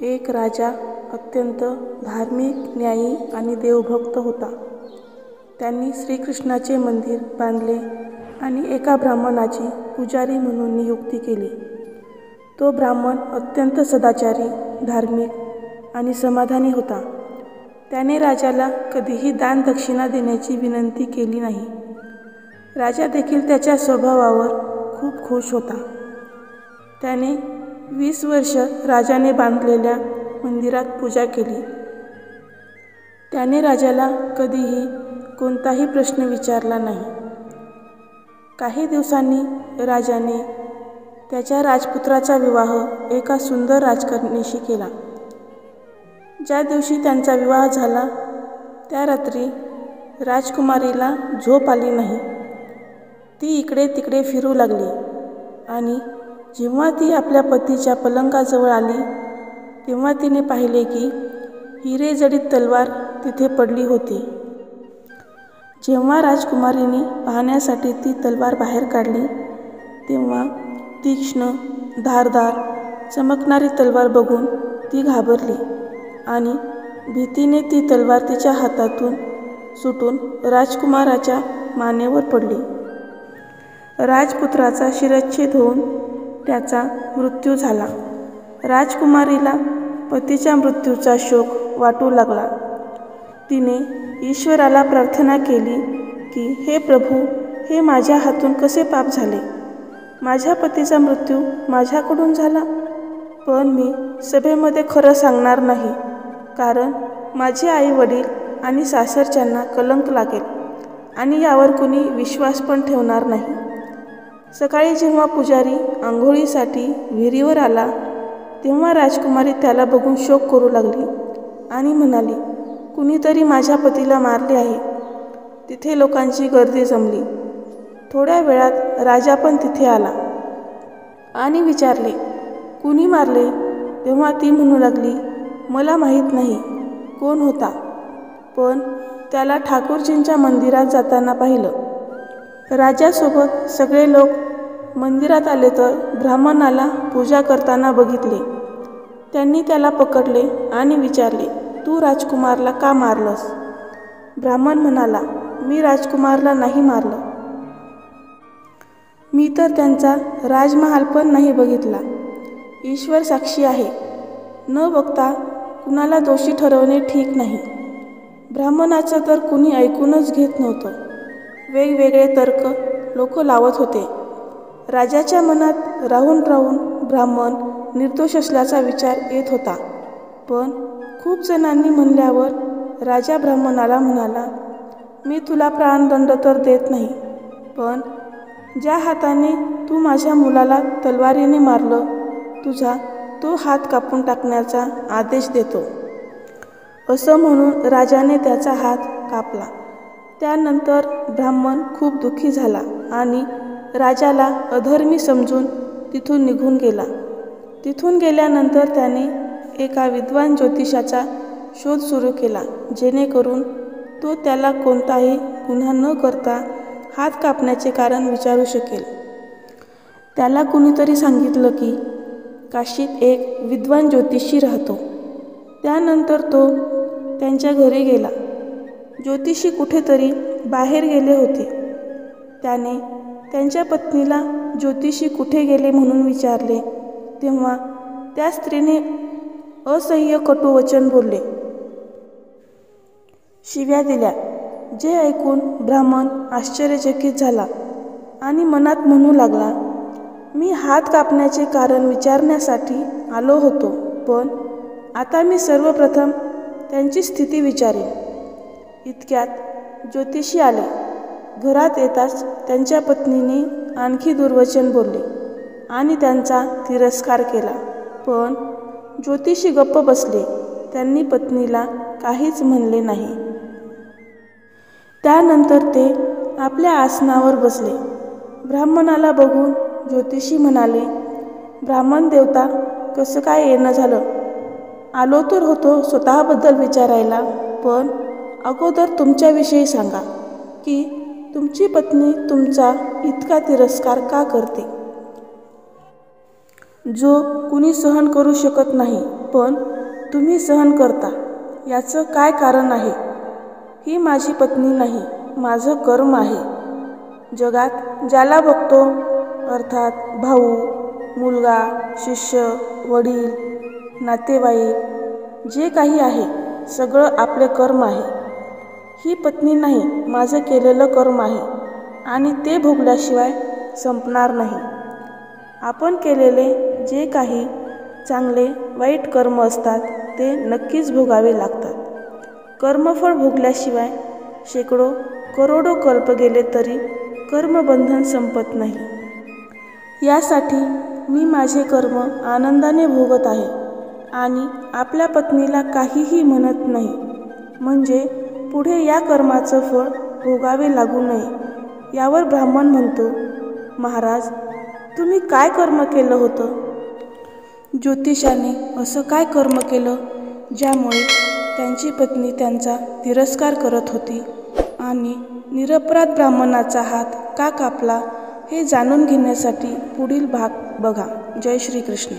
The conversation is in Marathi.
एक राजा अत्यंत धार्मिक, न्यायी आणि देवभक्त होता. त्यांनी श्रीकृष्णाचे मंदिर बांधले आणि एका ब्राह्मणाची पुजारी म्हणून नियुक्ती केली. तो ब्राह्मण अत्यंत सदाचारी, धार्मिक आणि समाधानी होता. त्याने राजाला कधीही दानदक्षिणा देण्याची विनंती केली नाही. राजा देखील त्याच्या स्वभावावर खूप खुश होता. त्याने 20 वर्ष राजाने बांधलेल्या मंदिरात पूजा केली. त्याने राजाला कधीही कोणताही प्रश्न विचारला नाही. काही दिवसांनी राजाने त्याच्या राजपुत्राचा विवाह एका सुंदर राजकन्येशी केला. ज्या दिवशी त्यांचा विवाह झाला त्या रात्री राजकुमारीला झोप आली नाही. ती इकडे तिकडे फिरू लागली आणि जेव्हा ती आपल्या पतीच्या पलंगाजवळ आली तेव्हा तिने पाहिले की हिरेजडित तलवार तिथे पडली होती. जेव्हा राजकुमारीने पाहण्यासाठी ती तलवार बाहेर काढली तेव्हा तीक्ष्ण, धारदार, चमकणारी तलवार बघून ती घाबरली आणि भीतीने ती तलवार तिच्या हातातून सुटून राजकुमाराच्या मानेवर पडली. राजपुत्राचा शिरच्छेद होऊन त्याचा मृत्यू झाला. राजकुमारीला पतीच्या मृत्यूचा शोक वाटू लागला. तिने ईश्वराला प्रार्थना केली की हे प्रभू, हे माझ्या हातून कसे पाप झाले. माझ्या पतीचा मृत्यू माझ्याकडून झाला, पण मी सभेमध्ये खरं सांगणार नाही, कारण माझे आई वडील आणि सासरच्यांना कलंक लागेल आणि यावर कुणी विश्वास पण ठेवणार नाही. सकाळी जेव्हा पुजारी आंघोळीसाठी विहिरीवर आला तेव्हा राजकुमारी त्याला बघून शोक करू लागली आणि म्हणाली, कुणीतरी माझ्या पतीला मारले आहे. तिथे लोकांची गर्दी जमली. थोड्या वेळात राजा पण तिथे आला आणि विचारले, कुणी मारले. तेव्हा ती म्हणू लागली, मला माहीत नाही कोण होता, पण त्याला ठाकूरजींच्या मंदिरात जाताना पाहिलं. राजासोबत सगळे लोक मंदिरात आले तर ब्राह्मणाला पूजा करताना बघितले. त्यांनी त्याला पकडले आणि विचारले, तू राजकुमारला का मारलंस. ब्राह्मण म्हणाला, मी राजकुमारला नाही मारलं. मी तर त्यांचा राजमहाल पण नाही बघितला. ईश्वर साक्षी आहे. न बघता कुणाला दोषी ठरवणे ठीक नाही. ब्राह्मणाचं तर कुणी ऐकूनच घेत नव्हतं. वेगवेगळे तर्क लोक लावत होते. राजाच्या मनात राहून राहून ब्राह्मण निर्दोष असल्याचा विचार येत होता. पण खूप जणांनी म्हणल्यावर राजा ब्राह्मणाला म्हणाला, मी तुला प्राणदंड तर देत नाही, पण ज्या हाताने तू माझ्या मुलाला तलवारीने मारलं तुझा तो हात कापून टाकण्याचा आदेश देतो. असं म्हणून राजाने त्याचा हात कापला. त्यानंतर ब्राह्मण खूप दुःखी झाला आणि राजाला अधर्मी समजून तिथून निघून गेला. तिथून गेल्यानंतर त्याने एका विद्वान ज्योतिषाचा शोध सुरू केला, जेणेकरून तो त्याला कोणताही गुन्हा न करता हात कापण्याचे कारण विचारू शकेल. त्याला कुणीतरी सांगितलं की काशीत एक विद्वान ज्योतिषी राहतो. त्यानंतर तो त्यांच्या घरी गेला. ज्योतिषी कुठेतरी बाहेर गेले होते. त्याने त्यांच्या पत्नीला ज्योतिषी कुठे गेले म्हणून विचारले तेव्हा त्या स्त्रीने असह्य कटू वचन बोलले, शिव्या दिल्या. जे ऐकून ब्राह्मण आश्चर्यचकित झाला आणि मनात म्हणू लागला, मी हात कापण्याचे कारण विचारण्यासाठी आलो होतो, पण आता मी सर्वप्रथम त्यांची स्थिती विचारेन. इतक्यात ज्योतिषी आले. घरात येताच त्यांच्या पत्नीने आणखी दुर्वचन बोलले आणि त्यांचा तिरस्कार केला. पण ज्योतिषी गप्प बसले. त्यांनी पत्नीला काहीच म्हणले नाही. त्यानंतर ते आपल्या आसनावर बसले. ब्राह्मणाला बघून ज्योतिषी म्हणाले, ब्राह्मण देवता, कसं काय येणं झालं. आलो तर होतो स्वतःबद्दल विचारायला, पण अगोदर तुमच्याविषयी सांगा की तुमची पत्नी तुमचा इतका तिरस्कार का करते. जो कुणी सहन करू शकत नाही, पण तुम्ही सहन करता, याचं काय कारण आहे? ही माझी पत्नी नाही, माझं कर्म आहे. जगात ज्याला बघतो, अर्थात भाऊ, मुलगा, शिष्य, वडील, नातेवाईक, जे काही आहे सगळं आपले कर्म आहे. ही पत्नी नाही, माझं केलेलं कर्म आहे आणि ते भोगल्याशिवाय संपणार नाही. आपण केलेले जे काही चांगले वाईट कर्म असतात ते नक्कीच भोगावे लागतात. कर्मफळ भोगल्याशिवाय शेकडो करोडो कल्प गेले तरी कर्मबंधन संपत नाही. यासाठी मी माझे कर्म आनंदाने भोगत आहे आणि आपल्या पत्नीला काहीही म्हणत नाही, म्हणजे पुढे या कर्माचं फळ भोगावे लागू नये. यावर ब्राह्मण म्हणतो, महाराज, तुम्ही काय कर्म केलं होतं? ज्योतिषाने असं काय कर्म केलं ज्यामुळे त्यांची पत्नी त्यांचा तिरस्कार करत होती आणि निरपराध ब्राह्मणाचा हात का कापला हे जाणून घेण्यासाठी पुढील भाग बघा. जय श्री कृष्ण.